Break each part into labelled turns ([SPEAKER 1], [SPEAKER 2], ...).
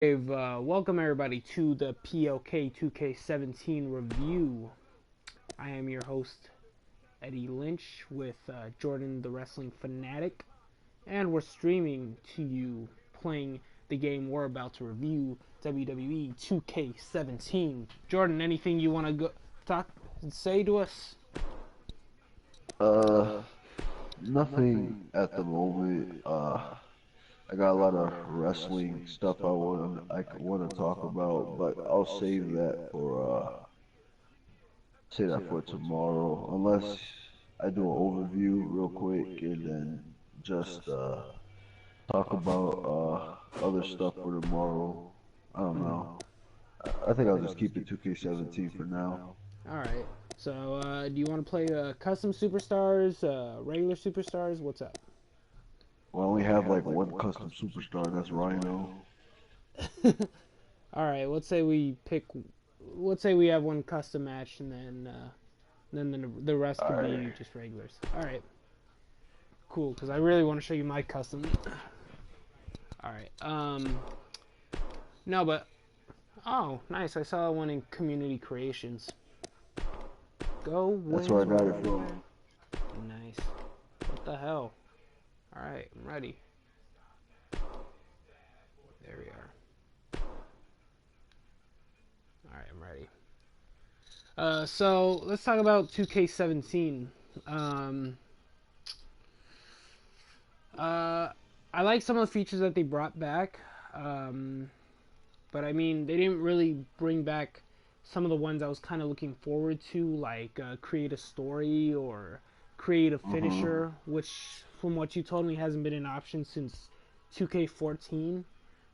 [SPEAKER 1] Welcome everybody to the PLK 2K17 review. I am your host, Eddy Lynch, with Jordan the Wrestling Fanatic, and we're streaming to you playing the game we're about to review, WWE 2K17. Jordan, anything you want to say to us?
[SPEAKER 2] Uh, Nothing at the moment. I got a lot of wrestling stuff I want to talk about, but I'll save that for tomorrow. Unless I do an overview real quick and then just talk about other stuff for tomorrow. I don't know. I think I'll just keep it 2K17 for now.
[SPEAKER 1] All right. So, do you want to play custom superstars, regular superstars? What's up?
[SPEAKER 2] We only have like one custom superstar. That's Rhino.
[SPEAKER 1] All right. Let's say we pick. Let's say we have one custom match, and then the rest
[SPEAKER 2] All
[SPEAKER 1] could
[SPEAKER 2] right.
[SPEAKER 1] be just regulars. All right. Cool. Because I really want to show you my custom. All right. No, but oh, nice. I saw one in Community Creations. Go
[SPEAKER 2] That's where I got it from.
[SPEAKER 1] Nice. What the hell? All right, I'm ready. There we are. All right, I'm ready. So let's talk about 2K17. I like some of the features that they brought back, but I mean they didn't really bring back some of the ones I was kind of looking forward to, like create a story or create a
[SPEAKER 2] Mhm.
[SPEAKER 1] finisher, which from what you told me hasn't been an option since 2K14.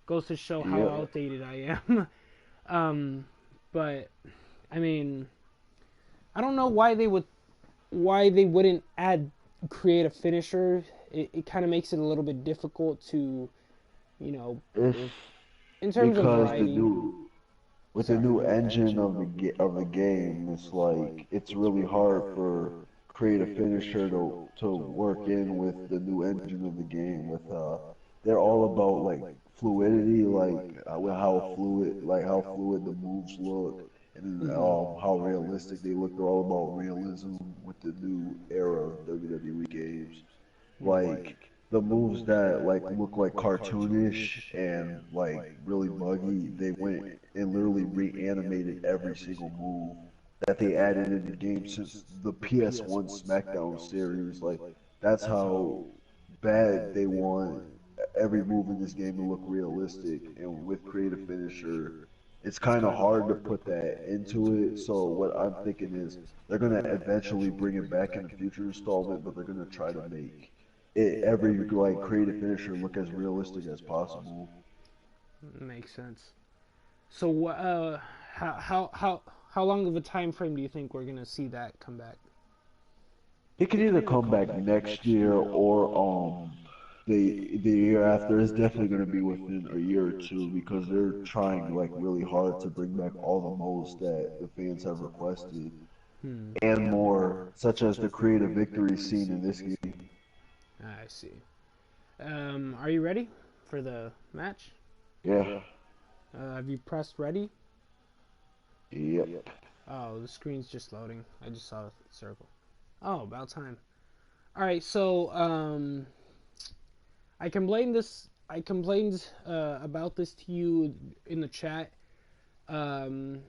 [SPEAKER 1] Goes to show how
[SPEAKER 2] Yep.
[SPEAKER 1] outdated I am. um, but I mean, I don't know why they wouldn't add create a finisher. It kind of makes it a little bit difficult to, you know,
[SPEAKER 2] It's
[SPEAKER 1] in terms of
[SPEAKER 2] because
[SPEAKER 1] variety.
[SPEAKER 2] with the
[SPEAKER 1] Sorry.
[SPEAKER 2] new engine of the game, it's like it's really hard for create a finisher to work in with the new engine of the game. They're all about like fluidity, like with how fluid the moves look, and then how realistic they look. They're all about realism with the new era of WWE games. Like the moves that like look like cartoonish and like really buggy, they went and literally reanimated every single move that they added in the game since the PS1 SmackDown series. Like that's how bad they want every move in this game to look realistic. And with Creative Finisher, it's kind of hard to put that into it. So what I'm thinking is they're gonna eventually bring it back in a future installment, but they're gonna try to make every like Creative Finisher look as realistic as possible.
[SPEAKER 1] Makes sense. So, how long of a time frame do you think we're gonna see that come back?
[SPEAKER 2] It could either come back next year or the year after. It's definitely going to be within a year or two because they're trying like really hard to bring back all the modes that the fans have requested
[SPEAKER 1] Hmm.
[SPEAKER 2] and more, such as the creative victory scene in this game.
[SPEAKER 1] I see. Are you ready for the match?
[SPEAKER 2] Yeah.
[SPEAKER 1] Have you pressed ready?
[SPEAKER 2] Yep.
[SPEAKER 1] Oh, the screen's just loading. I just saw a circle. Oh, about time. All right, so I complained this. I complained about this to you in the chat. Um,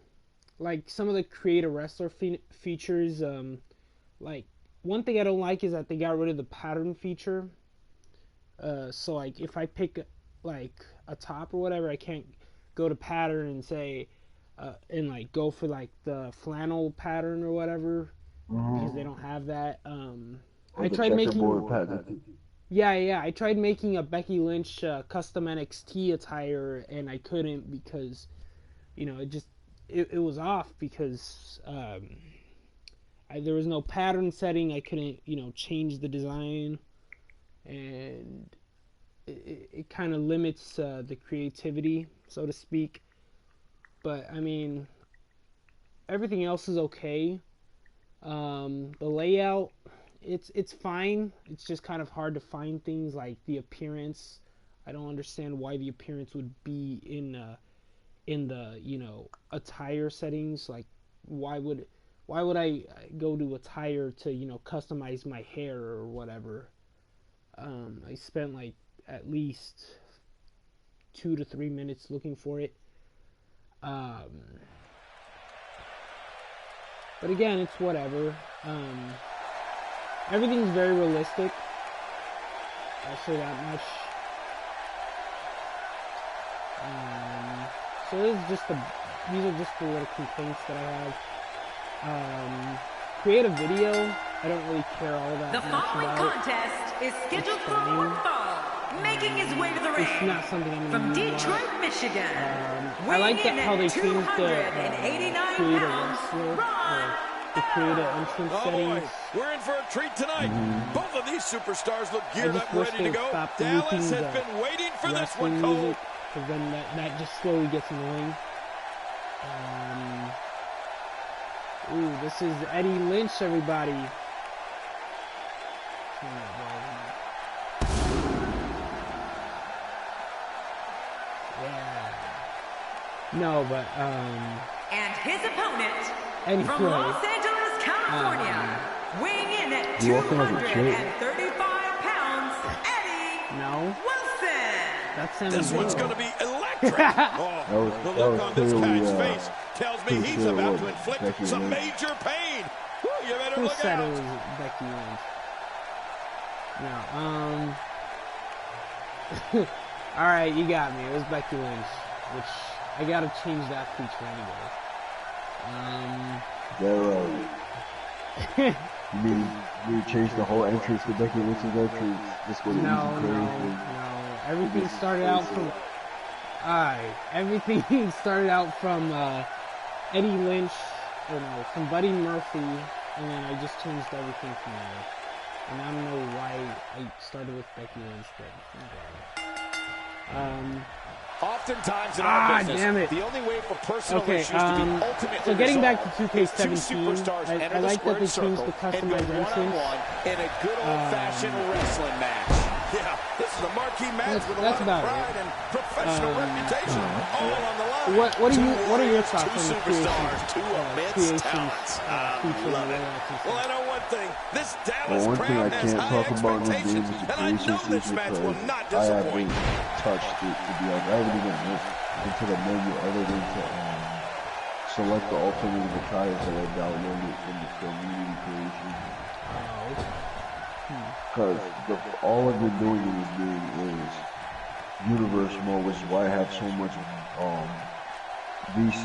[SPEAKER 1] like some of the create a wrestler features. Like one thing I don't like is that they got rid of the pattern feature. So like if I pick like a top or whatever, I can't go to pattern and say and like go for like the flannel pattern or whatever because they
[SPEAKER 2] Hmm.
[SPEAKER 1] don't have that.
[SPEAKER 2] Or
[SPEAKER 1] I
[SPEAKER 2] the
[SPEAKER 1] tried making
[SPEAKER 2] checkerboard pattern.
[SPEAKER 1] yeah. I tried making a Becky Lynch custom NXT attire and I couldn't because it was off because there was no pattern setting. I couldn't change the design and it kind of limits the creativity, so to speak. But I mean, everything else is okay. The layout, it's fine. It's just kind of hard to find things like the appearance. I don't understand why the appearance would be in the, you know, attire settings. Like, why would I go to attire to, you know, customize my hair or whatever? I spent like at least 2 to 3 minutes looking for it. But again, it's whatever. Everything's very realistic. I'll say that much. So these are just the little complaints that I have. Create a video. I don't really care all that much about.
[SPEAKER 3] The following contest is scheduled for one fall, making his way to the ring.
[SPEAKER 1] It's not something I'm
[SPEAKER 3] from
[SPEAKER 1] gonna
[SPEAKER 3] Detroit, Michigan.
[SPEAKER 1] I like that how they changed the create a wrestler, the create an entrance settings.
[SPEAKER 4] Boy, we're in for a treat tonight. Both of these superstars look geared up, ready to go.
[SPEAKER 1] Stop
[SPEAKER 4] Dallas has been waiting for this one, Cole.
[SPEAKER 1] Because then that just slowly gets annoying. Ooh, this is Eddy Lynch, everybody. Yeah. No, but
[SPEAKER 3] and his opponent
[SPEAKER 1] anyway,
[SPEAKER 3] from Los Angeles, California, weighing in at 235 pounds, Eddy Wilson.
[SPEAKER 4] This one's going to be electric. Oh, the look on this guy's face tells me he's about to inflict some major pain. Woo, you better look out.
[SPEAKER 1] Who said it was Becky Lynch? No, all right, you got me. It was Becky Lynch, which I gotta change that feature anyway.
[SPEAKER 2] You mean you change the whole entrance to Becky Lynch's entrance? This was
[SPEAKER 1] no. Everything started out from Eddy Lynch, from Buddy Murphy, and then I just changed everything from there. And I don't know why I started with Becky Lynch, but
[SPEAKER 4] oftentimes in our business, the only way for personal issues to be ultimately
[SPEAKER 1] so getting back to
[SPEAKER 4] resolved
[SPEAKER 1] 2K17, I like that they changed the customized entrance.
[SPEAKER 4] In a good old-fashioned wrestling match. Yeah, this is a marquee match with a lot of pride and professional reputation all on the line.
[SPEAKER 1] What are your thoughts on the
[SPEAKER 4] superstars, two immense talents. Love it. Well, I know one thing. This Dallas crowd has high expectations, and I know this match will not disappoint.
[SPEAKER 2] I haven't touched it, to be honest. I haven't even looked into the menu other than to select the alternative attires that I downloaded from the community creation. Because all I've been doing in this game is universe mode, which is why I have so much VC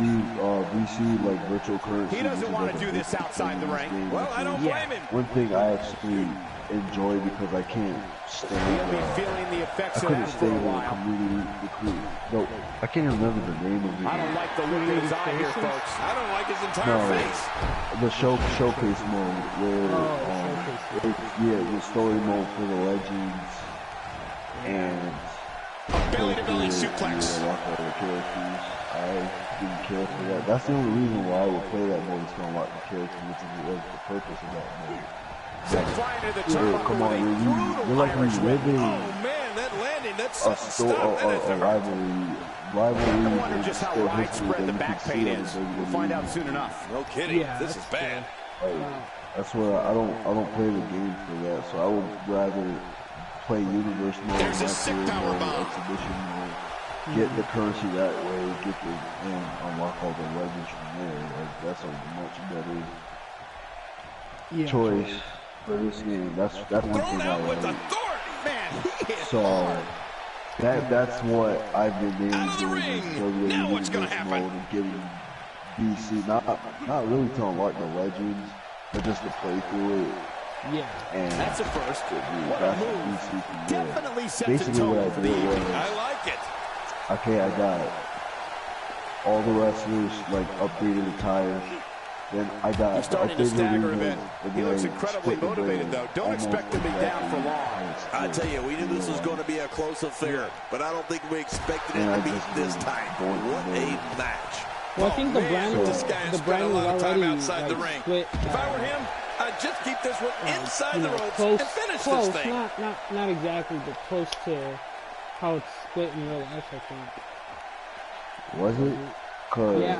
[SPEAKER 2] like virtual currency.
[SPEAKER 4] He doesn't want to do this outside the ring. Well, I don't blame him.
[SPEAKER 2] One thing I actually enjoy because I can't stay.
[SPEAKER 4] He'll be feeling the effects
[SPEAKER 2] I couldn't stay in the community. No, I can't remember the name of it.
[SPEAKER 4] I don't like the look of his eye here, folks. I don't like his entire face.
[SPEAKER 2] The showcase mode where the story mode for the legends and
[SPEAKER 4] belly-to-belly suplex.
[SPEAKER 2] I didn't care for that. That's the only reason why I would play that mode, is to unlock the character, which is the purpose of that mode.
[SPEAKER 4] Flying to the turnbuckle.
[SPEAKER 2] Come on, you're like reliving
[SPEAKER 4] oh man, that landing, that's
[SPEAKER 2] a rivalry.
[SPEAKER 4] I wonder just how widespread the back pain is. We'll find out soon enough. No kidding.
[SPEAKER 1] Yeah,
[SPEAKER 4] this is bad.
[SPEAKER 2] That's why I don't play the game for that. So I would rather play universe mode,
[SPEAKER 4] there's a sick power bomb.
[SPEAKER 2] Exhibition mode, get the currency that way, and unlock all the legends from there. Like, that's a much better choice for this game. That's one thing I like. So that's what I've been doing.
[SPEAKER 4] Now what's gonna happen?
[SPEAKER 2] And getting BC, not really to unlock the legends, but just to play through it.
[SPEAKER 1] Yeah,
[SPEAKER 4] and that's a first. What a move! Definitely sets
[SPEAKER 2] basically
[SPEAKER 4] a tone
[SPEAKER 2] what I
[SPEAKER 4] for the
[SPEAKER 2] did
[SPEAKER 4] evening.
[SPEAKER 2] was,
[SPEAKER 4] I like it.
[SPEAKER 2] Okay, I got all the wrestlers like updated attires. Then I got.
[SPEAKER 4] He's starting to stagger a bit. He looks incredibly motivated, though. Don't expect him to be down for long.
[SPEAKER 5] I tell you, we knew this was going to be a close affair, but I don't think we expected it to be this tight. What a match!
[SPEAKER 1] Well, I think the brand was already
[SPEAKER 4] outside the ring.
[SPEAKER 1] split.
[SPEAKER 4] If I were him, I'd just keep this one inside the ropes
[SPEAKER 1] close,
[SPEAKER 4] and finish
[SPEAKER 1] close,
[SPEAKER 4] this thing.
[SPEAKER 1] Not exactly, but close to how it's split in real life, I think.
[SPEAKER 2] Was it? Cause
[SPEAKER 1] Yeah.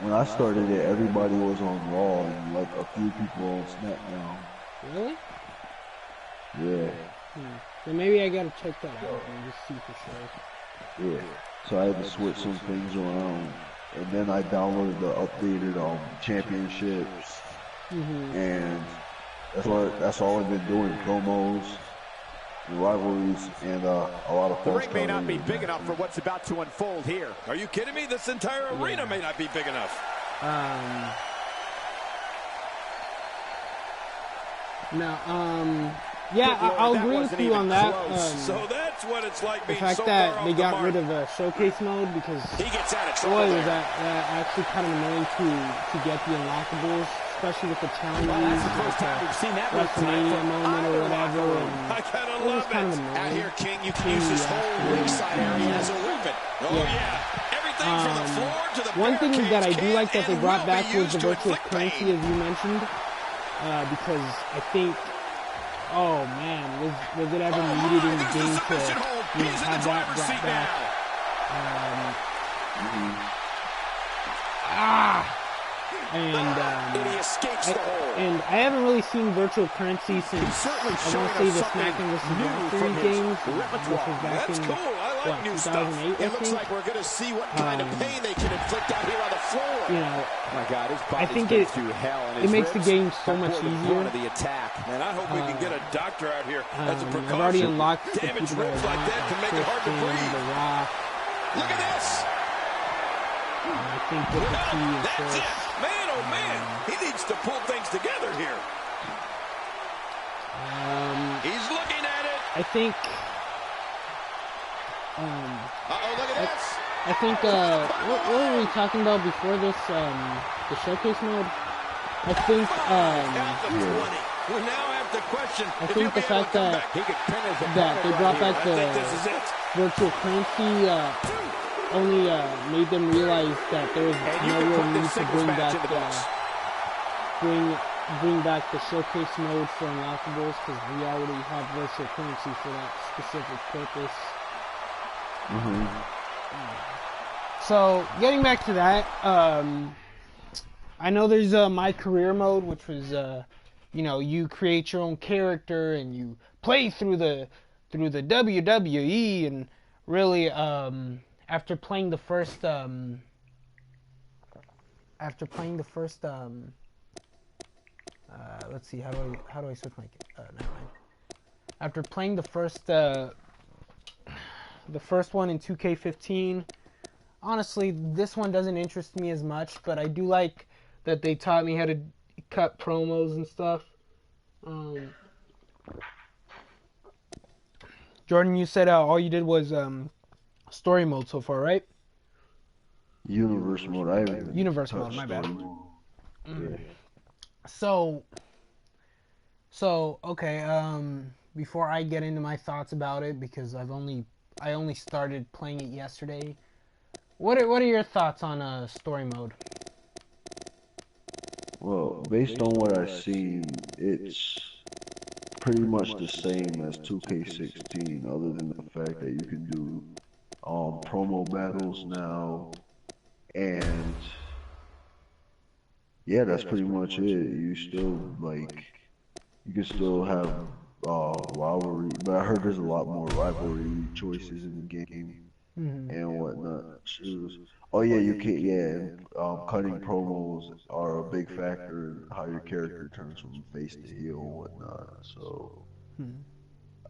[SPEAKER 2] when I started it, everybody was on Raw and like a few people on SmackDown.
[SPEAKER 1] Really?
[SPEAKER 2] Yeah.
[SPEAKER 1] Then maybe I gotta check that out and just see for sure.
[SPEAKER 2] Yeah. So I had to switch some things around, and then I downloaded the updated championships, and that's all I've been doing: promos, rivalries, and a lot of.
[SPEAKER 6] The ring may not be big enough for what's about to unfold here.
[SPEAKER 5] Are you kidding me? This entire arena may not be big enough.
[SPEAKER 1] I'll agree with you on that.
[SPEAKER 5] So that's what it's like being
[SPEAKER 1] the fact
[SPEAKER 5] so
[SPEAKER 1] that
[SPEAKER 5] far
[SPEAKER 1] they
[SPEAKER 5] off the
[SPEAKER 1] got
[SPEAKER 5] mark.
[SPEAKER 1] rid of a showcase mode, because
[SPEAKER 5] He gets out of trouble
[SPEAKER 1] boy, was
[SPEAKER 5] there.
[SPEAKER 1] that actually kind of annoying to get the unlockables, especially with the challenges,
[SPEAKER 6] That's the first time we've seen that move tonight
[SPEAKER 1] WrestleMania
[SPEAKER 6] from
[SPEAKER 1] moment or whatever. And
[SPEAKER 5] I kind of
[SPEAKER 1] it was
[SPEAKER 5] love
[SPEAKER 1] kind of
[SPEAKER 5] it.
[SPEAKER 1] annoying.
[SPEAKER 6] Out here, King, you can use this whole ringside area as a weapon.
[SPEAKER 5] Oh, yeah. Everything from the floor to the
[SPEAKER 1] One thing that I do like that they brought back was the virtual
[SPEAKER 5] inflict
[SPEAKER 1] currency,
[SPEAKER 5] pain.
[SPEAKER 1] as you mentioned, because I think, oh man, was it ever needed in the game to have that brought back? And I haven't really seen virtual currency since I want to say the SmackDown vs. Raw series games, which was back in what, 2008, I
[SPEAKER 6] It looks
[SPEAKER 1] think.
[SPEAKER 6] like we're going to see what kind of pain they can inflict out here on the floor.
[SPEAKER 1] You know,
[SPEAKER 6] My God, his
[SPEAKER 1] I
[SPEAKER 6] body's
[SPEAKER 1] think
[SPEAKER 6] been
[SPEAKER 1] it
[SPEAKER 6] through hell, and
[SPEAKER 1] it
[SPEAKER 6] his
[SPEAKER 1] makes the
[SPEAKER 6] ribs
[SPEAKER 1] game so much
[SPEAKER 6] bore the
[SPEAKER 1] easier.
[SPEAKER 6] brunt of the attack.
[SPEAKER 5] Man, I hope we can get a doctor out here as a precaution.
[SPEAKER 1] I've already unlocked the
[SPEAKER 5] Damaged
[SPEAKER 1] people that
[SPEAKER 5] ribs
[SPEAKER 1] I
[SPEAKER 5] like
[SPEAKER 1] want,
[SPEAKER 5] that can make it hard to
[SPEAKER 1] Christian,
[SPEAKER 5] breathe.
[SPEAKER 1] The Rock.
[SPEAKER 5] Look at this.
[SPEAKER 1] I think with the key is
[SPEAKER 5] That's
[SPEAKER 1] this.
[SPEAKER 5] it. Man, oh man. He needs to pull things together here. He's looking at it.
[SPEAKER 1] I think.
[SPEAKER 5] Uh-oh, look at this.
[SPEAKER 1] I think. What were we talking about before this? The showcase mode. I think.
[SPEAKER 5] Count the 20. We now have to question
[SPEAKER 1] I
[SPEAKER 5] if
[SPEAKER 1] think
[SPEAKER 5] he'll
[SPEAKER 1] the
[SPEAKER 5] be able
[SPEAKER 1] fact
[SPEAKER 5] to come
[SPEAKER 1] that
[SPEAKER 5] back. He could pin his
[SPEAKER 1] that they
[SPEAKER 5] opponent
[SPEAKER 1] brought
[SPEAKER 5] right
[SPEAKER 1] back
[SPEAKER 5] here.
[SPEAKER 1] the
[SPEAKER 5] I think this is it.
[SPEAKER 1] virtual currency only made them realize that there was no real need to bring back the showcase mode for unlockables, because we already have virtual currency for that specific purpose. So getting back to that, I know there's my career mode, which was you create your own character and you play through the WWE, and really after playing the first let's see, how do I switch my never mind. After playing the first one in 2K15, honestly, this one doesn't interest me as much, but I do like that they taught me how to cut promos and stuff. Jordan, you said all you did was story mode so far, right?
[SPEAKER 2] Universe mode. I haven't
[SPEAKER 1] Universe mode,
[SPEAKER 2] touched
[SPEAKER 1] my bad.
[SPEAKER 2] story mode. Yeah.
[SPEAKER 1] So okay, before I get into my thoughts about it, because I only started playing it yesterday. What are your thoughts on story mode?
[SPEAKER 2] Well, based on what I've seen, it's pretty much the same as 2K16, other than the fact that you can do promo battles now, and yeah, that's pretty much it. You still you can still have rivalry, but I heard there's a lot more rivalry choices in the game and whatnot. Oh yeah, you can. Yeah, cutting promos are a big factor in how your character turns from face to heel and whatnot. So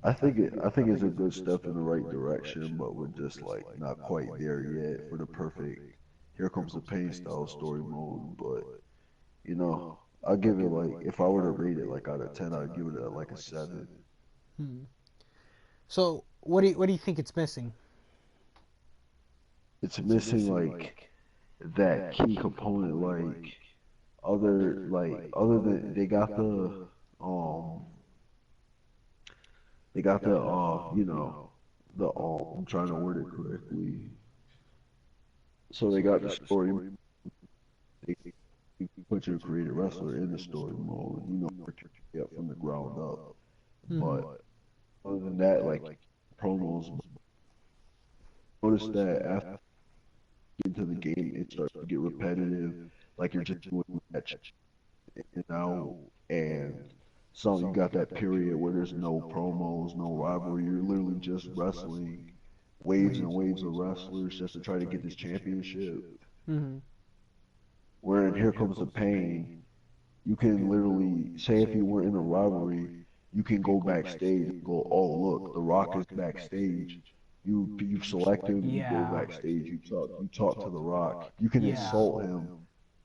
[SPEAKER 2] I think it's a good step in the right direction, but we're just not quite there yet for the perfect here comes the pain style story mode. But I'll give it if I were to rate it out of 10, I'd give it a 7.
[SPEAKER 1] So what do you think it's missing?
[SPEAKER 2] It's missing that key component, other than they got the I'm trying to word it correctly. So they got the story. They put your creative wrestler in the story mode, work your way up from the ground up. But other than that, promos. Notice that after you get into the game, it starts to get repetitive, like you're just doing a match in and out, and so you got that period where there's no promos, no rivalry. You're literally just wrestling waves and waves of wrestlers just to try to get this championship.
[SPEAKER 1] Mm-hmm.
[SPEAKER 2] Where in Here Comes the Pain, you can literally say if you were in a rivalry, you can go backstage and go, oh look, The Rock is backstage. You select him, you go backstage, you talk to The Rock. You can insult him,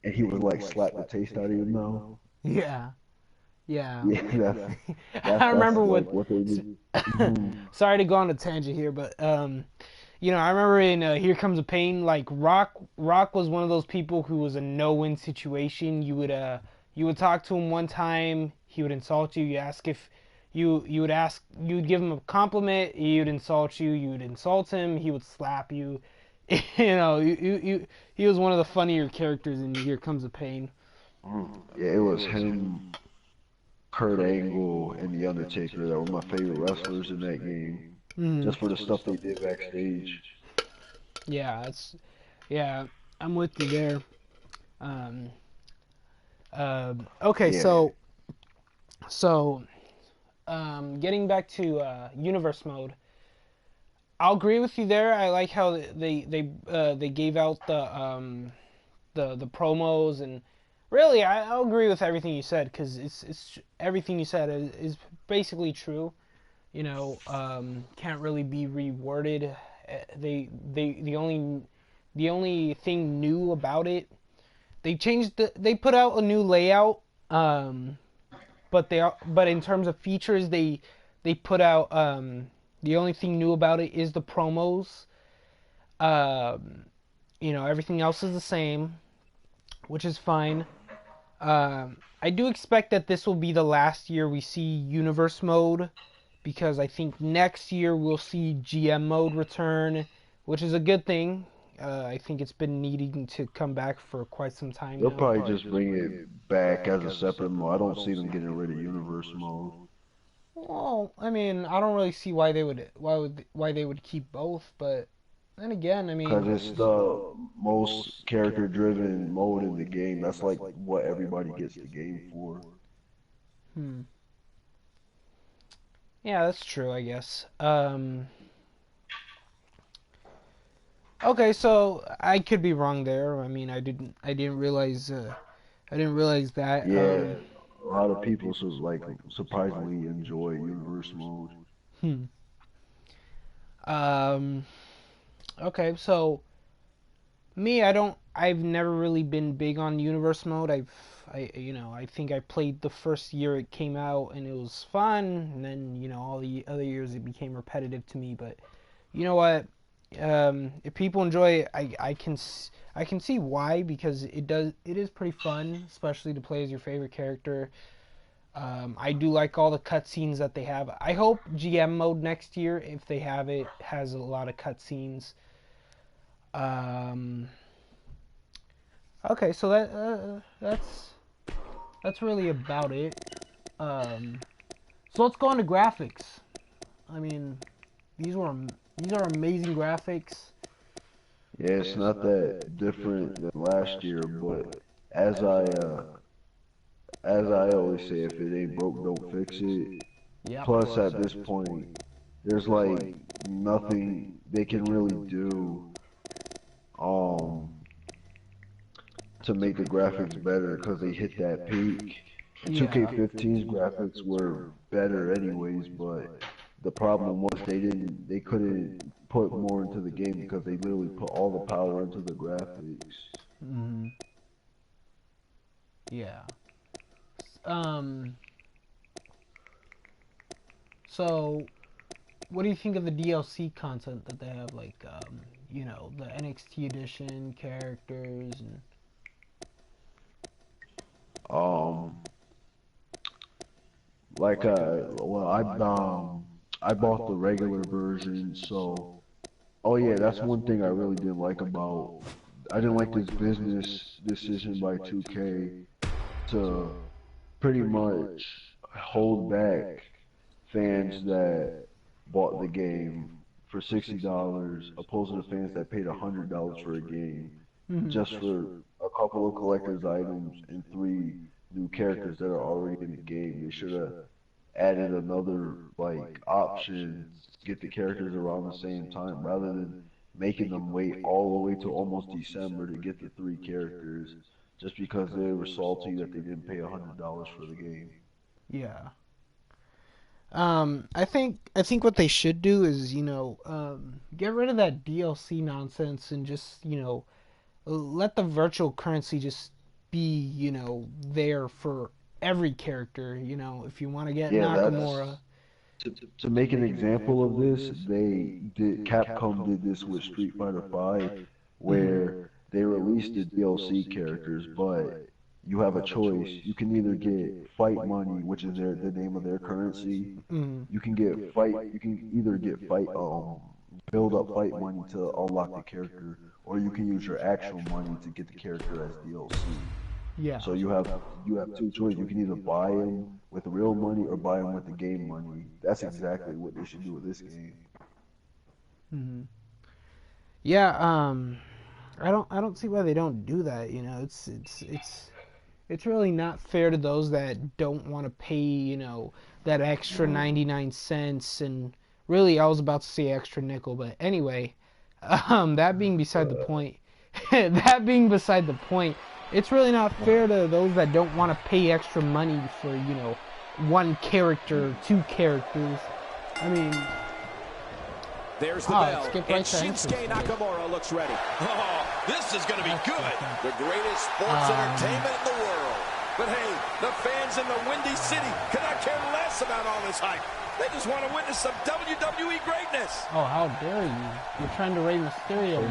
[SPEAKER 2] and he would like slap the taste out of your mouth.
[SPEAKER 1] Yeah. Yeah.
[SPEAKER 2] Yeah,
[SPEAKER 1] I remember
[SPEAKER 2] what they do.
[SPEAKER 1] Sorry to go on a tangent here, but you know, I remember in Here Comes the Pain, like Rock was one of those people who was a no-win situation. You would talk to him one time, he would insult you. You ask if you would give him a compliment, he would insult you. You would insult him, he would slap you. You know, he was one of the funnier characters in Here Comes the Pain.
[SPEAKER 2] Yeah, it was him, Kurt Angle, and The Undertaker that were my favorite wrestlers in that game. Just for the stuff they did backstage.
[SPEAKER 1] Yeah, I'm with you there. Okay,
[SPEAKER 2] Yeah.
[SPEAKER 1] so getting back to universe mode, I'll agree with you there. I like how they gave out the promos, and really I'll agree with everything you said, because it's everything you said is basically true. You know, can't really be reworded. The only thing new about it, they put out a new layout, but in terms of features, they put out, the only thing new about it is the promos. You know, everything else is the same, which is fine. I do expect that this will be the last year we see universe mode, because I think next year we'll see GM mode return, which is a good thing. I think it's been needing to come back for quite some time
[SPEAKER 2] They'll
[SPEAKER 1] now.
[SPEAKER 2] probably just bring it back as a separate mode. I don't see them getting rid of universe mode.
[SPEAKER 1] Well, I mean, I don't really see why they would keep both, but then again, I mean,
[SPEAKER 2] Because it's the most character-driven mode in the game. That's like what everybody gets the game for.
[SPEAKER 1] Yeah, that's true, I guess. Okay, so I could be wrong there. I mean, I didn't realize that.
[SPEAKER 2] Yeah, a lot of people surprisingly enjoy universe mode.
[SPEAKER 1] Okay, so me, I've never really been big on universe mode. I think I played the first year it came out and it was fun, and then, you know, all the other years it became repetitive to me. But you know what? If people enjoy it, I can see why, because it is pretty fun, especially to play as your favorite character. I do like all the cutscenes that they have. I hope GM mode next year, if they have it, has a lot of cutscenes. Okay, so that's really about it. So let's go on to graphics. I mean, these are amazing graphics.
[SPEAKER 2] Yeah, it's not that different than last year, but as I always say, if it ain't broke, don't fix it.
[SPEAKER 1] Yep.
[SPEAKER 2] Plus, at this point, there's like nothing they can really do to make the graphics better, because they hit that peak. And 2K15's graphics were better anyways, but the problem was they couldn't put more into the game because they literally put all the power into the graphics.
[SPEAKER 1] Yeah. So, what do you think of the DLC content that they have, like, you know, the NXT edition characters and...
[SPEAKER 2] I bought the regular version, so oh yeah, that's one thing I really didn't like about. I didn't like this business decision by 2K to pretty much hold back fans that bought the game for $60, opposed to the fans that paid $100 for a game just for a couple of collector's items and 3 new characters that are already in the game. They should have added another like option, get the characters around the same time rather than making them wait all the way to almost December to get the 3 characters just because they were salty that they didn't pay $100 for the game.
[SPEAKER 1] Yeah. I think what they should do is, get rid of that DLC nonsense and just, let the virtual currency just be, there for every character. If you want to get Nakamura.
[SPEAKER 2] To make an example of this, Capcom did this with Street Fighter V, where they released the DLC characters, but you have a choice. You can either get fight money, which is the name of their currency. You can either get build up fight money to unlock the character, or you can use your actual money to get the character as DLC.
[SPEAKER 1] Yeah.
[SPEAKER 2] So you have 2 choices. You can either buy them with real money or buy them with the game money. That's exactly what they should do with this game.
[SPEAKER 1] Yeah. I don't see why they don't do that. It's really not fair to those that don't want to pay, that extra 99 cents. And really, I was about to say extra nickel, but anyway, that being beside the point. It's really not fair to those that don't want to pay extra money for, 1 character, 2 characters. I mean,
[SPEAKER 6] there's the bell,
[SPEAKER 1] right
[SPEAKER 6] and Shinsuke Nakamura looks ready. Oh, this is going to be good. The greatest sports entertainment in the world. But hey, the fans in the Windy City could not care less about all this hype. They just want to witness some WWE greatness.
[SPEAKER 1] Oh, how dare you. You're trying to Rey Mysterio.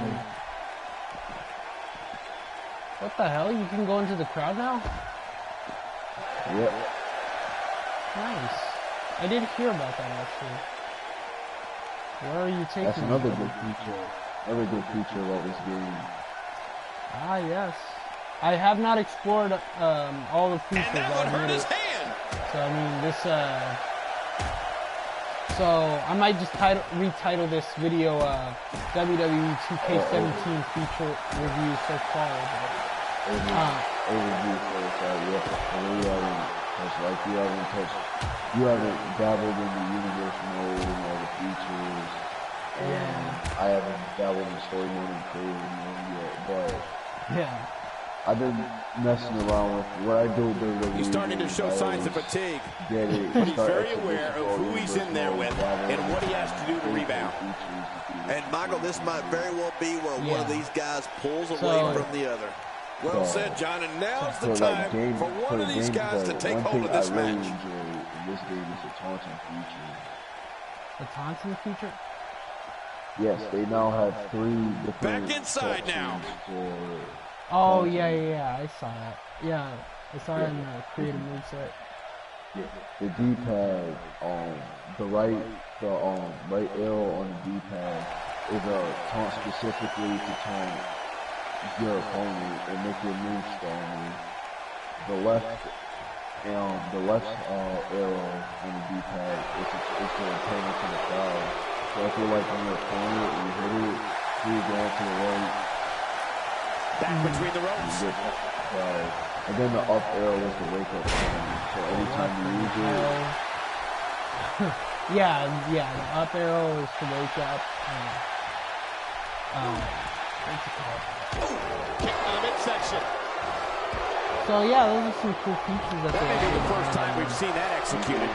[SPEAKER 1] What the hell? You can go into the crowd now?
[SPEAKER 2] Yep.
[SPEAKER 1] Nice. I did hear about that, actually. Where are you taking
[SPEAKER 2] That's another good feature. Another good feature about this game.
[SPEAKER 1] Ah, yes. I have not explored all the features.
[SPEAKER 6] And that would hurt his hand.
[SPEAKER 1] So, I mean, this, so I might just retitle this video WWE 2K17 feature review so far.
[SPEAKER 2] Overview so far, yeah. You haven't dabbled in the universe mode and all the features. And I haven't dabbled in story mode and creative mode yet, but
[SPEAKER 1] yeah.
[SPEAKER 2] I've been messing around with what I do with WWE.
[SPEAKER 6] He's starting to show signs of fatigue,
[SPEAKER 2] but
[SPEAKER 6] he's very aware of who he's in there with and what he has to do to rebound.
[SPEAKER 5] And Michael, this might very well be where one of these guys pulls away from the other.
[SPEAKER 6] Well said, John, and now's the time for one of these guys to take hold of this match.
[SPEAKER 2] In this game is the taunting feature.
[SPEAKER 1] The taunting feature?
[SPEAKER 2] Yes, they now have 3 different...
[SPEAKER 6] Back inside now.
[SPEAKER 1] Oh, yeah, I saw that. Yeah, I saw it in the creative moveset.
[SPEAKER 2] Yeah, the D-pad, the right arrow on the D-pad is a taunt specifically to taunt your opponent and make your move stronger. The left arrow on the D-pad is to turn into the crowd. So I feel like when you're opponent and you hit it, you go to the right.
[SPEAKER 6] Back between the ropes.
[SPEAKER 2] And then the up arrow is the wake up time. So anytime you use it.
[SPEAKER 1] yeah, the up arrow is to wake up. What's it called?
[SPEAKER 6] Kick to the midsection.
[SPEAKER 1] So yeah, those are some cool features that
[SPEAKER 6] may be the first time we've seen that executed.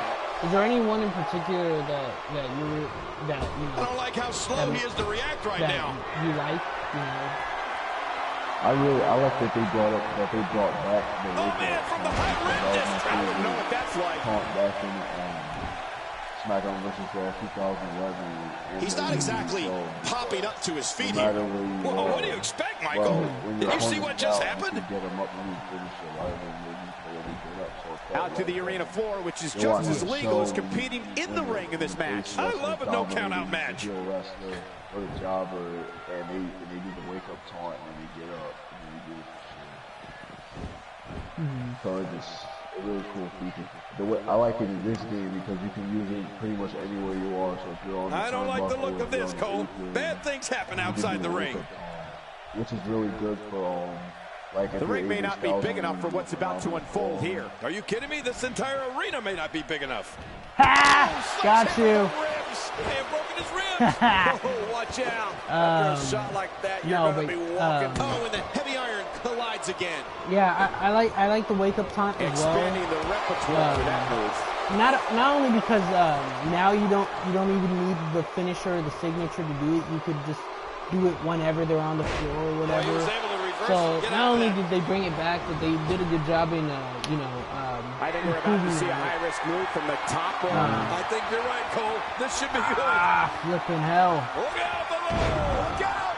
[SPEAKER 1] Is there anyone in particular that you know?
[SPEAKER 6] I don't like how slow he is to react right now.
[SPEAKER 1] You like,
[SPEAKER 2] I like that they brought back the
[SPEAKER 6] from the high rim, I don't know what that's like.
[SPEAKER 2] Back in SmackDown vs. Raw 2011.
[SPEAKER 6] He's not exactly popping up to his feet here. Well, what do you expect, Michael? Did you see what just happened? Out to the arena floor, which is just as legal as competing in the ring in this match. I love a no count-out match.
[SPEAKER 2] Or the jobber, and they do the wake-up taunt when they get up, and they do it for sure. So a really cool feature. The way I like it in this game because you can use it pretty much anywhere you are. So if you're on the
[SPEAKER 6] I don't like the look of this, Cole. Bad things happen outside the ring.
[SPEAKER 2] Which is really good for like
[SPEAKER 7] the ring may not be big enough for what's about to unfold here.
[SPEAKER 6] Are you kidding me? This entire arena may not be big enough.
[SPEAKER 1] Ha! Got you.
[SPEAKER 6] May have broken his ribs. Oh, watch out. After a shot like that, you're going to be walking.
[SPEAKER 7] And the heavy iron collides again.
[SPEAKER 1] Yeah, I like the wake up taunt as well.
[SPEAKER 7] Expanding the repertoire for that move.
[SPEAKER 1] Not only because now you don't even need the finisher or the signature to do it. You could just do it whenever they're on the floor or whatever. So not only did they bring it back, but they did a good job in
[SPEAKER 7] I think we're about to see a high-risk move from the top rope.
[SPEAKER 6] I think you're right, Cole. This should be good.
[SPEAKER 1] Flipping hell.
[SPEAKER 6] Look out below! Look out!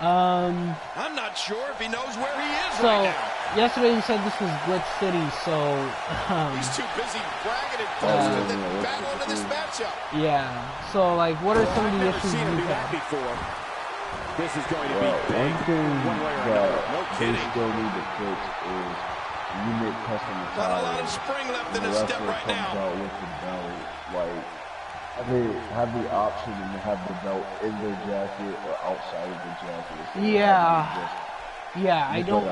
[SPEAKER 6] I'm not sure if he knows where he is right now.
[SPEAKER 1] Yesterday you said this was Glitch City, so
[SPEAKER 7] he's too busy bragging and boasting than battle into this matchup.
[SPEAKER 1] Yeah. So like, what are some of the issues
[SPEAKER 7] you've had before? This is going to be big.
[SPEAKER 2] One thing
[SPEAKER 7] one way or
[SPEAKER 2] that
[SPEAKER 7] another. No kidding.
[SPEAKER 2] they still need to fix is you make custom attire.
[SPEAKER 6] Not a lot of spring left in his step right now.
[SPEAKER 2] Out with the belt, like have the option and have the belt in their jacket or outside of the jacket. So
[SPEAKER 1] I don't.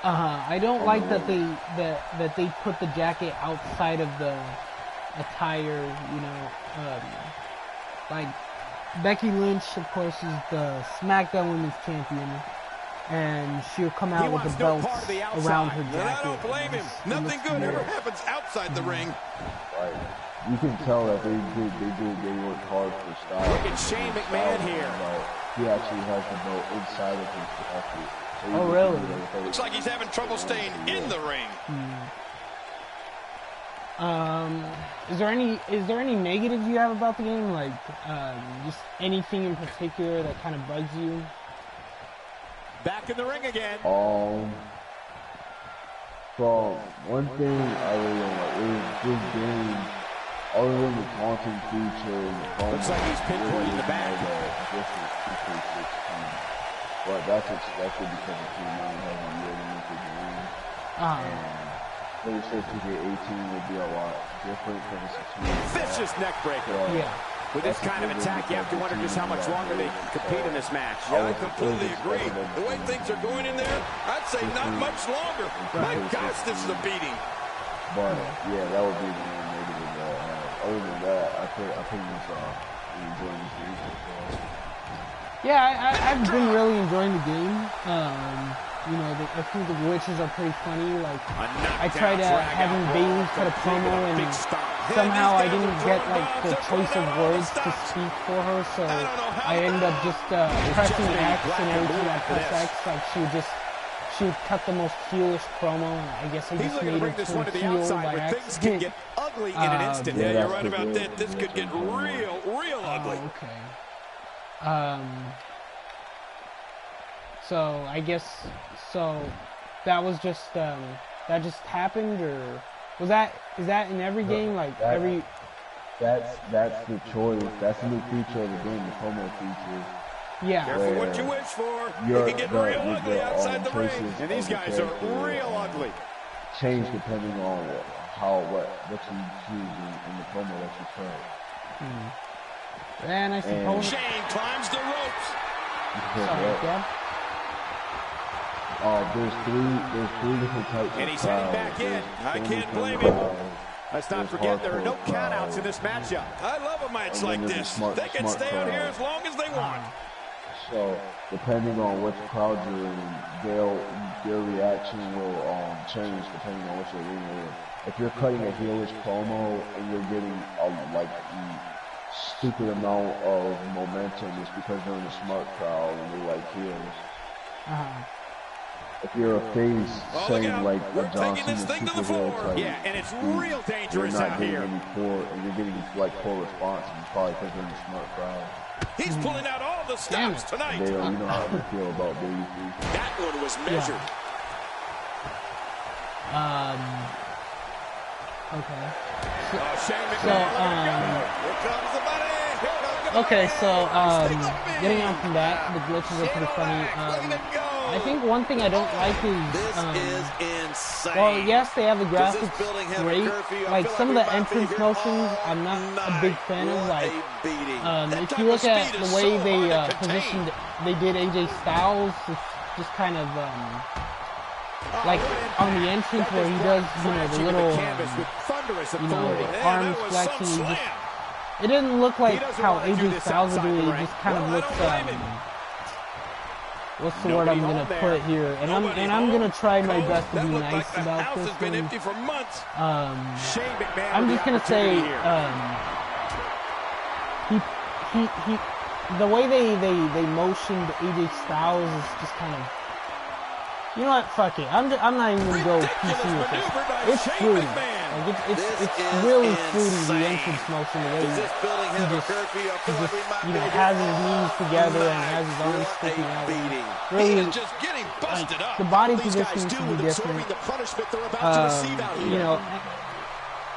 [SPEAKER 1] I don't like that they put the jacket outside of the attire. You know, like Becky Lynch, of course, is the SmackDown Women's Champion, and she'll come out with the belts around her jacket.
[SPEAKER 6] And I don't blame him. Nothing good ever happens outside the ring.
[SPEAKER 2] Right. You can tell that they worked hard for style.
[SPEAKER 7] Look at Shane McMahon here.
[SPEAKER 2] He actually has the belt inside of his jacket. So
[SPEAKER 1] oh, really?
[SPEAKER 6] Looks like he's having trouble staying in the ring.
[SPEAKER 1] Is there any negatives you have about the game? Like, just anything in particular that kind of bugs you?
[SPEAKER 7] Back in the ring again.
[SPEAKER 2] So one thing I really don't like is this game, other than the taunting feature and the phone.
[SPEAKER 7] Looks like he's pinpointing the back.
[SPEAKER 2] But that's expected because the team now has a year into the game. And they say 2K18 would be a lot different from the 16.
[SPEAKER 7] Vicious neck breaker.
[SPEAKER 1] Yeah.
[SPEAKER 7] With this kind of attack, you have to wonder just how much longer they can compete in this match.
[SPEAKER 6] Yeah, I completely agree. The way things are going in there, I'd say not much longer. My gosh, this is a beating.
[SPEAKER 2] But yeah, that would be the only negative that I have. Other than that, I pretty much enjoying this game.
[SPEAKER 1] Yeah, I've been really enjoying the game. You know, I think the glitches are pretty funny. Like, I tried having Bailey cut a promo, and somehow I didn't get like the choice of words to speak for her, so I ended up just pressing X, and every time I press X, like she would cut the most heelish promo, and I guess I just made it to heel by accident.
[SPEAKER 7] Things can get ugly in an instant.
[SPEAKER 6] Yeah, you're right about that. This could get real ugly.
[SPEAKER 1] Okay. So I guess that was just that just happened, or is that in every game? Like every.
[SPEAKER 2] That's the choice. That's the new feature of the game, the promo feature.
[SPEAKER 1] Yeah.
[SPEAKER 6] Careful what you wish for. You can get real ugly outside the ring.
[SPEAKER 7] And these guys are real ugly.
[SPEAKER 2] Change depending on what you choose in the promo that you play.
[SPEAKER 1] And I suppose
[SPEAKER 6] Shane climbs the ropes.
[SPEAKER 2] There's three different types
[SPEAKER 7] and he's
[SPEAKER 2] of
[SPEAKER 7] heading back in.
[SPEAKER 6] I can't blame him.
[SPEAKER 7] Let's not forget there are no countouts in this matchup.
[SPEAKER 6] I love a match like this. They can stay out here as long as they want.
[SPEAKER 2] So depending on which crowd you're in, their reaction will change depending on which arena you're in. If you're cutting a heelish promo and you're getting stupid amount of momentum, it's because they're in a smart crowd and they like heels. If you're a face saying like a John Cena superhero type,
[SPEAKER 7] yeah, and it's real dangerous out here.
[SPEAKER 2] And you're getting like poor response, and probably because they're in a smart crowd.
[SPEAKER 6] He's pulling out all the stops tonight.
[SPEAKER 2] You know how they feel about baby.
[SPEAKER 7] That one was measured.
[SPEAKER 1] Okay.
[SPEAKER 6] Okay,
[SPEAKER 1] so getting on from that, the glitches are pretty funny. I think one thing I don't like is
[SPEAKER 5] This is insane.
[SPEAKER 1] well, yes, they have the graphics great. Like some of the entrance motions, I'm not a big fan of. Like, if you look at the way they positioned, they did AJ Styles, it's just kind of like on the entrance where he does, you know, the little, you know, arms flexing. It didn't look like how AJ Styles would do it. It just kind of looks, what's the word I'm gonna put here? And I'm gonna try my best to be nice about this one. I'm just gonna say, the way they motioned AJ Styles is just kind of, you know what? Fuck it. I'm not even gonna go PC with this. It's fruity. Like it's really fruity, the entrance motion, the way he just you know, has his knees together and has his arms sticking out. Really, like, the body positioning should be different. You know,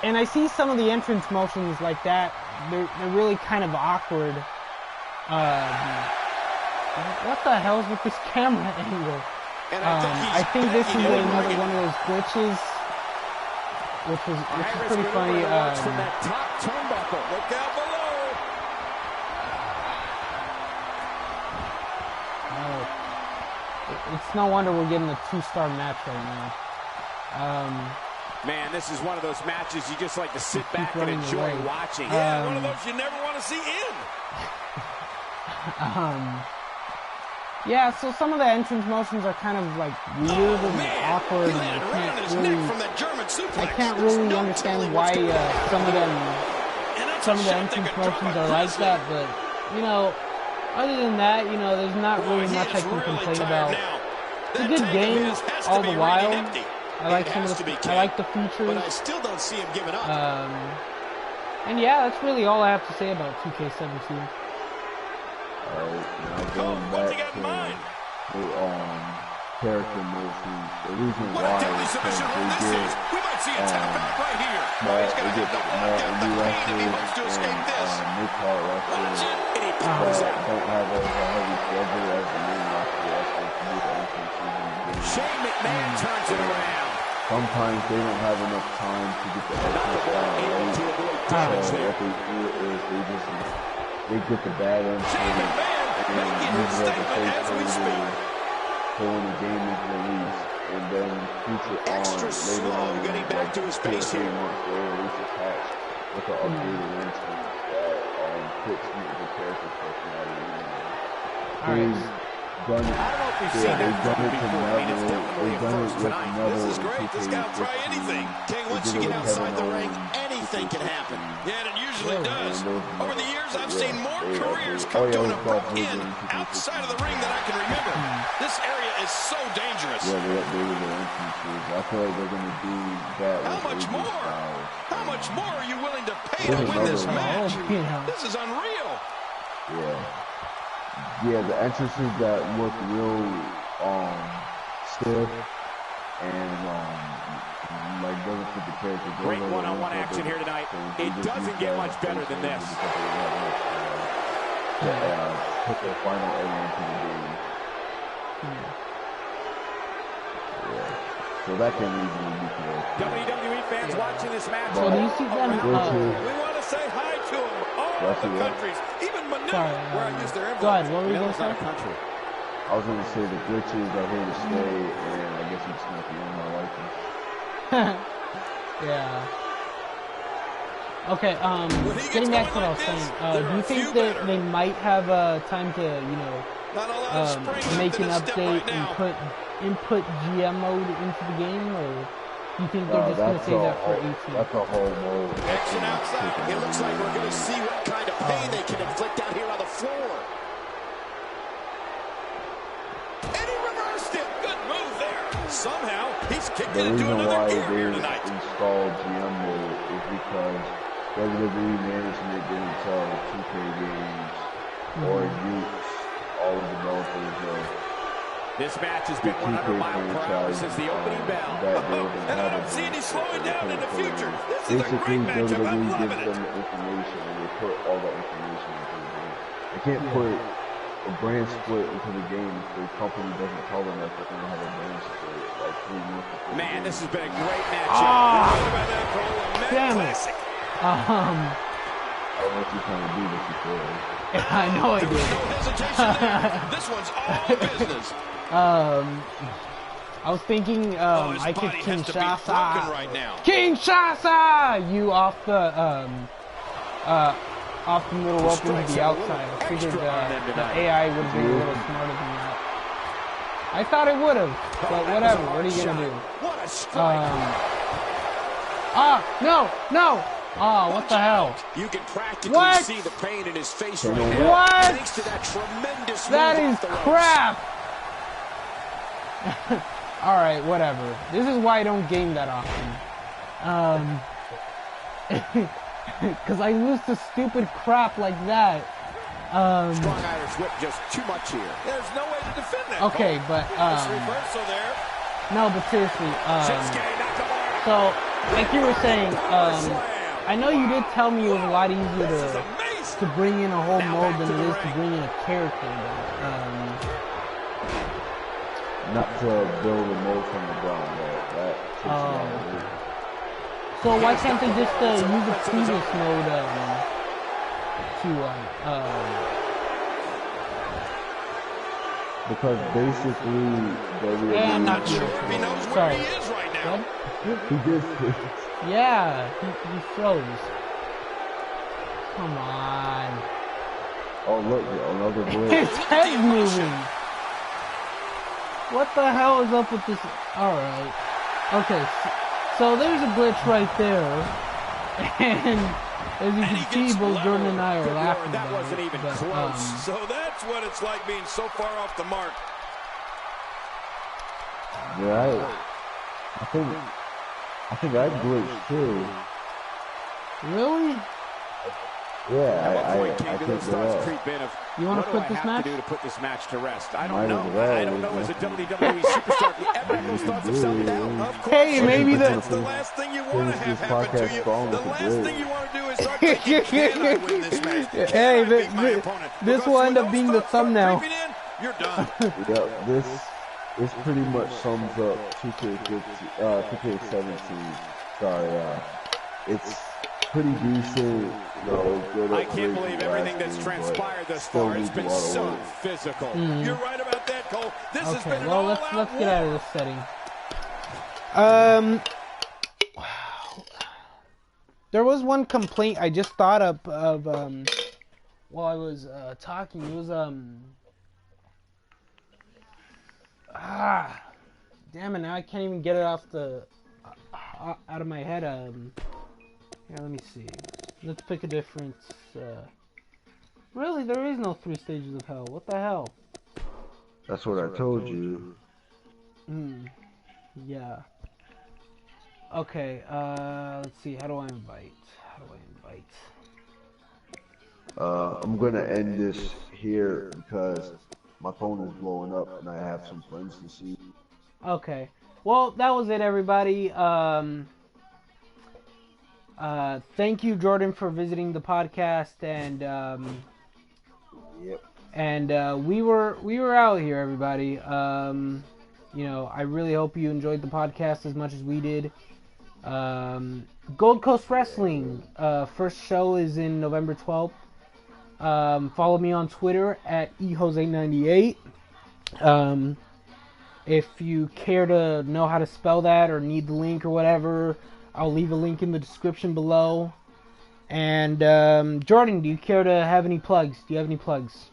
[SPEAKER 1] and I see some of the entrance motions like that. They're really kind of awkward. What the hell is with this camera angle? I think this is another one of those glitches, which is pretty funny.
[SPEAKER 6] From that top turnbuckle. Look out below.
[SPEAKER 1] It's no wonder we're getting a 2-star match right now.
[SPEAKER 6] Man, this is one of those matches you just like to sit back and enjoy watching.
[SPEAKER 5] Yeah, one of those you never want to see end.
[SPEAKER 1] Yeah, so some of the entrance motions are kind of like weird and awkward, and I can't really understand why some of the entrance motions are like that. But you know, other than that, you know, there's not really much I can complain about. It's a good game all the while. I like some of the features.
[SPEAKER 7] But I still don't see him giving up.
[SPEAKER 1] And yeah, that's really all I have to say about 2K17.
[SPEAKER 2] Now going back to the character motions, the reason why is because they get new wrestlers and mid-card wrestlers that don't have a heavy schedule as the main wrestler to do the entrances in the game.
[SPEAKER 6] Shane McMahon turns it around.
[SPEAKER 2] Sometimes they don't have enough time to get the entrance down right. So what they do is they get the bad end and use it as a placeholder for when the game is released, and then feature on later on,
[SPEAKER 7] getting back to his base here.
[SPEAKER 2] Months later, release a patch with the updated entrance that fits the character's personality.
[SPEAKER 6] I don't know if we've seen that coming before. I mean, it's definitely a first tonight.
[SPEAKER 7] This is great. This guy will try anything. King, once you get outside the ring, anything can happen.
[SPEAKER 5] Yeah, and it usually does. Over the years, I've seen more careers come to an abrupt end outside of the ring than I can remember. This area is so dangerous.
[SPEAKER 2] Yeah, they updated their entrances. I feel like they're going to do that.
[SPEAKER 5] How much more? How much more are you willing to pay to win this match? This is unreal.
[SPEAKER 2] Yeah, the entrances that look real stiff and like doesn't fit the character.
[SPEAKER 6] Great one-on-one action here tonight. It doesn't get much better than this.
[SPEAKER 2] Put the final element into the game. So that can easily be correct.
[SPEAKER 6] WWE fans watching this match.
[SPEAKER 1] So do you see them?
[SPEAKER 5] We want to say hi to them, all the countries, even Manila, where I used their envelope.
[SPEAKER 1] Go ahead, what were you going to say?
[SPEAKER 2] I was going to say the glitches are here to stay, and I guess it's not the end of my life.
[SPEAKER 1] Yeah. Okay, getting back to what I was saying, do you think that they might have time to, you know, make an update and input GM mode into the game, or do you think they're just going to save that for 18?
[SPEAKER 2] That's a whole mode.
[SPEAKER 7] Action outside. It looks like we're going to see what kind of pain they can inflict out here on the floor.
[SPEAKER 5] And he reversed it. Good move there. Somehow, he's kicked
[SPEAKER 2] The
[SPEAKER 5] it into
[SPEAKER 2] reason
[SPEAKER 5] another
[SPEAKER 2] why
[SPEAKER 5] gear here
[SPEAKER 2] they
[SPEAKER 5] tonight.
[SPEAKER 2] installed GM mode is because WWE management didn't tell 2K games or Ukes, all the developers of
[SPEAKER 6] This match has been 100 mile per hour since the opening bell.
[SPEAKER 5] And I don't see any slowing down in the future. This is a
[SPEAKER 2] Basically,
[SPEAKER 5] great matchup. I'm
[SPEAKER 2] WWE
[SPEAKER 5] loving
[SPEAKER 2] gives
[SPEAKER 5] it.
[SPEAKER 2] them the information and they put all that information into the game. They can't put a brand split into the game if the company doesn't tell them that they're going to have a brand split like 3 months before.
[SPEAKER 6] Man, this has been a great matchup.
[SPEAKER 1] Damn it.
[SPEAKER 2] I don't know what you're trying to do, but you could.
[SPEAKER 1] I know I did.
[SPEAKER 5] No hesitation there. This one's all business.
[SPEAKER 1] I was thinking I could Kinshasa.
[SPEAKER 5] Right now.
[SPEAKER 1] Kinshasa! You off the middle rope into the outside. I figured the AI would have been a little smarter than that. I thought it would have, but whatever. What are you gonna do?
[SPEAKER 6] What a strike.
[SPEAKER 1] No! Oh, what the hell?
[SPEAKER 6] You can practically see the pain in his face right now.
[SPEAKER 1] What?
[SPEAKER 6] Thanks to that tremendous
[SPEAKER 1] That
[SPEAKER 6] move
[SPEAKER 1] is
[SPEAKER 6] off the ropes.
[SPEAKER 1] crap! Alright, whatever. This is why I don't game that often. Because I lose to stupid crap like that.
[SPEAKER 6] Strong Irish whip, just too much here.
[SPEAKER 5] There's no way to defend that.
[SPEAKER 1] Okay, but,
[SPEAKER 5] Nice reversal there.
[SPEAKER 1] no, but seriously,
[SPEAKER 6] Shinsuke Nakamura.
[SPEAKER 1] so, like you were saying, I know you did tell me it was a lot easier to bring in a whole mode than it is to bring in a character,
[SPEAKER 2] Not to build a mode from the ground up. That takes a lot of work.
[SPEAKER 1] so why can't they just use the previous mode
[SPEAKER 2] Because basically, WWE...
[SPEAKER 1] I'm not
[SPEAKER 5] Sure if he knows where he is right now.
[SPEAKER 2] He did.
[SPEAKER 1] Yeah, he froze. Come on.
[SPEAKER 2] Oh look, another
[SPEAKER 1] His
[SPEAKER 2] glitch.
[SPEAKER 1] head's moving. What the hell is up with this? Alright. Okay, so there's a glitch right there. And as you can see, both Jordan and I are laughing
[SPEAKER 6] That
[SPEAKER 1] about
[SPEAKER 6] wasn't
[SPEAKER 1] it,
[SPEAKER 6] even
[SPEAKER 1] but,
[SPEAKER 6] close.
[SPEAKER 5] So that's what it's like being so far off the mark.
[SPEAKER 2] Yeah, I think I glitched too.
[SPEAKER 1] Really?
[SPEAKER 2] Yeah, I
[SPEAKER 6] King, do
[SPEAKER 2] think
[SPEAKER 6] those
[SPEAKER 2] you're
[SPEAKER 6] thoughts
[SPEAKER 2] right.
[SPEAKER 6] creep in of
[SPEAKER 1] You want
[SPEAKER 6] what
[SPEAKER 1] to
[SPEAKER 6] do
[SPEAKER 1] quit
[SPEAKER 6] I
[SPEAKER 1] this
[SPEAKER 6] have
[SPEAKER 1] match?
[SPEAKER 6] to do to put this match to rest? I don't
[SPEAKER 2] Might
[SPEAKER 6] know.
[SPEAKER 2] as well.
[SPEAKER 6] I don't know as a WWE superstar if you ever have those thoughts of self-doubt.
[SPEAKER 5] Of course.
[SPEAKER 1] Hey, maybe
[SPEAKER 5] That's
[SPEAKER 1] the...
[SPEAKER 5] the last thing you want to
[SPEAKER 2] Finish
[SPEAKER 5] have
[SPEAKER 2] this
[SPEAKER 5] happen to
[SPEAKER 2] podcast
[SPEAKER 5] you.
[SPEAKER 2] strong
[SPEAKER 5] The
[SPEAKER 2] with a
[SPEAKER 5] last
[SPEAKER 2] glitch.
[SPEAKER 5] thing you want to do is start thinking, can I win this match? Can
[SPEAKER 1] Hey,
[SPEAKER 5] I beat my
[SPEAKER 1] this
[SPEAKER 5] opponent?
[SPEAKER 1] will
[SPEAKER 5] Because
[SPEAKER 1] end
[SPEAKER 5] when
[SPEAKER 1] up being
[SPEAKER 5] those
[SPEAKER 1] the
[SPEAKER 5] thoughts start
[SPEAKER 1] thumbnail.
[SPEAKER 5] creeping in, you're done.
[SPEAKER 2] Yeah, this pretty much sums up 2K17. Sorry, it's pretty decent. Good
[SPEAKER 6] I can't
[SPEAKER 2] upgrades
[SPEAKER 6] believe
[SPEAKER 2] from
[SPEAKER 6] everything
[SPEAKER 2] last
[SPEAKER 6] that's
[SPEAKER 2] game,
[SPEAKER 6] transpired
[SPEAKER 2] but
[SPEAKER 6] thus
[SPEAKER 2] still
[SPEAKER 6] far has
[SPEAKER 2] needs a
[SPEAKER 6] been
[SPEAKER 2] lot of
[SPEAKER 6] so
[SPEAKER 2] work.
[SPEAKER 6] physical.
[SPEAKER 5] You're right about that, Cole. This has
[SPEAKER 1] Okay,
[SPEAKER 5] been an
[SPEAKER 1] well, let's
[SPEAKER 5] all-out
[SPEAKER 1] get out of
[SPEAKER 5] war.
[SPEAKER 1] this setting. There was one complaint I just thought of while I was talking. It was damn it! Now I can't even get it off the out of my head. Here, let me see. Let's pick a different. Really, there is no 3 stages of hell. What the hell?
[SPEAKER 2] That's what I told you.
[SPEAKER 1] Yeah. Okay, let's see. How do I invite?
[SPEAKER 2] I'm gonna end this here because my phone is blowing up and I have some friends to see.
[SPEAKER 1] Okay. Well, that was it, everybody. Thank you, Jordan, for visiting the podcast, and
[SPEAKER 2] Yep.
[SPEAKER 1] and we were out here, everybody. You know, I really hope you enjoyed the podcast as much as we did. Gold Coast Wrestling, first show is in November 12th. Follow me on Twitter at eJose98. If you care to know how to spell that or need the link or whatever, I'll leave a link in the description below. And Jordan, do you care to have any plugs? Do you have any plugs?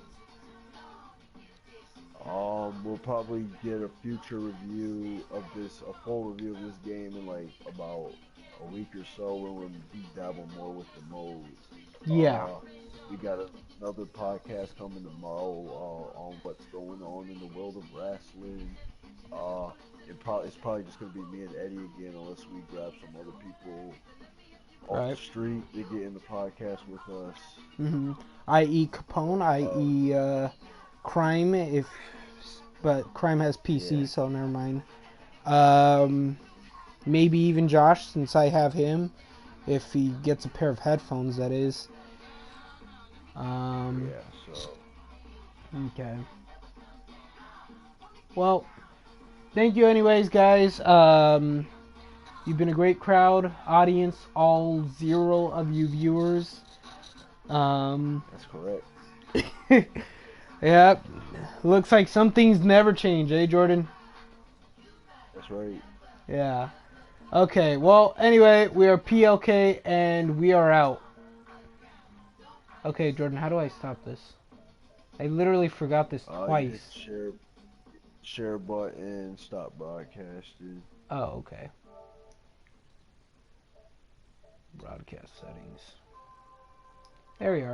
[SPEAKER 2] We'll probably get a future review of this, a full review of this game in like about a week or so when we'll dabble more with the modes.
[SPEAKER 1] Yeah.
[SPEAKER 2] We got another podcast coming tomorrow on what's going on in the world of wrestling. It's probably just going to be me and Eddy again unless we grab some other people off the street to get in the podcast with us.
[SPEAKER 1] I.e. Capone, i.e. Crime, but Crime has PC, so never mind. Maybe even Josh, since I have him, if he gets a pair of headphones, that is. Okay. Well, thank you anyways, guys. You've been a great crowd, audience, all 0 of you viewers.
[SPEAKER 2] That's correct.
[SPEAKER 1] Yeah, looks like some things never change, eh, Jordan?
[SPEAKER 2] That's right.
[SPEAKER 1] Yeah. Okay, well, anyway, we are PLK and we are out. Okay, Jordan, how do I stop this? I literally forgot this twice.
[SPEAKER 2] Share button, stop broadcasting.
[SPEAKER 1] Oh, okay. Broadcast settings. There we are.